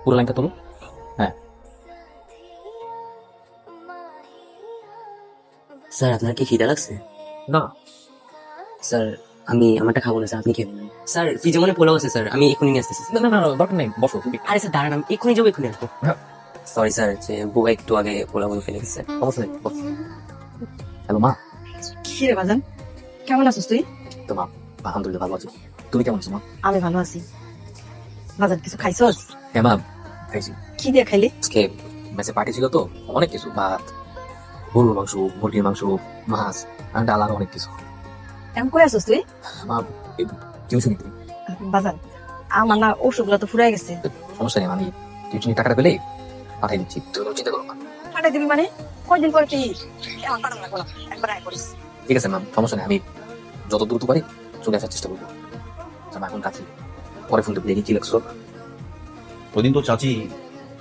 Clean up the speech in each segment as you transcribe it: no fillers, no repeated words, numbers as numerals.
পুরো লাইনটা তোলো। হ্যাঁ। স্যার আপনার কি খিদা লাগছে? না স্যার আমি আমারটা খাবো না স্যার, আপনি খেয়ে নেন। স্যার ফ্রিজে মনে পোলাও আছে স্যার, আমি এক্ষুনি নিয়ে আসতেছি। না না না, দরকার নেই, বসো তুমি। আরে স্যার দাঁড়ান, আমি এক্ষুনি যাবো, এক্ষুনি আসবো। হ্যাঁ, সরি স্যার, যে বুয়া একটু আগে পোলাও ফেলে গেছে। সমস্যা নেই, বসো। হ্যালো মা। কি রে বাজান, কেমন আছিস তুই? তো মা, আলহামদুলিল্লাহ ভালো আছি। তুমি কেমন আছো মা? আমি ভালো আছি। বাজান কিছু খাইছস? হ্যাঁ মা, খাইছি। কি দিয়ে খাইলি? আজকে মেসে পার্টি ছিল তো, অনেক কিছু, ভাত, গরুর মাংস, মুরগির মাংস, মাছ আর ডাল, আর অনেক কিছু। এমন করে আছিস তুই? মা, টিউশনি তুমি। বাজান আমার না ওষুধগুলো তো ফুরাই গেছে। সমস্যা নেই, আমি টিউশনি টাকাটা পেলে পাঠিয়ে দিচ্ছি, তুমি কোনো চিন্তা করো না। পাঠাই দিবি মানে? কয়দিন পরে কি? এমন পাঠানো লাগবো না, একবার আয় করিস। ঠিক আছে ম্যাম, সমস্যা নেই, আমি যত দ্রুত পারি চলে আসার চেষ্টা করবো। আচ্ছা, মা এখন কাছে পরে ফোন দেবো, দেখি কি লাগছো। ওইদিন তো চাচি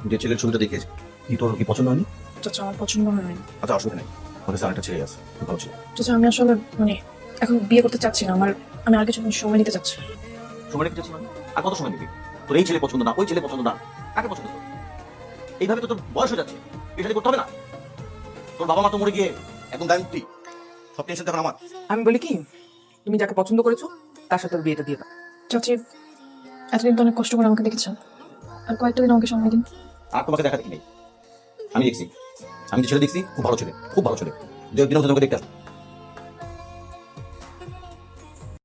যে ছেলের ছবিটা দেখিয়েছে, কি তোর কি পছন্দ হয়নি? চাচা আমার পছন্দ হয় নাই। আচ্ছা অসুবিধা নেই, ওদের স্যার একটা ছেলে আছে, খুব ভালো ছিল। চাচা আমি আসলে মানে এখন বিয়ে করতে চাচ্ছি না, আমি আগে যখন সময় নিতে চাচ্ছি। সময় রেখে যাচ্ছি মানে আর কত সময় নিবি? তোর এই ছেলে পছন্দ না, ওই ছেলে পছন্দ না, কাকে পছন্দ তোর? এইভাবে তো তোর বয়স হয়ে যাচ্ছে, এটা করতে হবে না? তোর বাবা মা তো মরে গিয়ে একদম গায়ে মুক্তি, সব টেনশন দেখো আমার। আমি বলি কি, তুমি যাকে পছন্দ করেছো তার সাথে ওর বিয়েটা দিয়ে দাও। চাচি এতদিন তো অনেক কষ্ট করে আমাকে দেখেছেন, আর কয়েকটা দিন আমাকে সময় দিন। আর তোমাকে দেখা দেখি নেই, আমি দেখছি, আমি যে ছেলে দেখছি খুব ভালো ছেলে, খুব ভালো ছেলে, দু একদিনের মধ্যে তোমাকে দেখতে আসবো।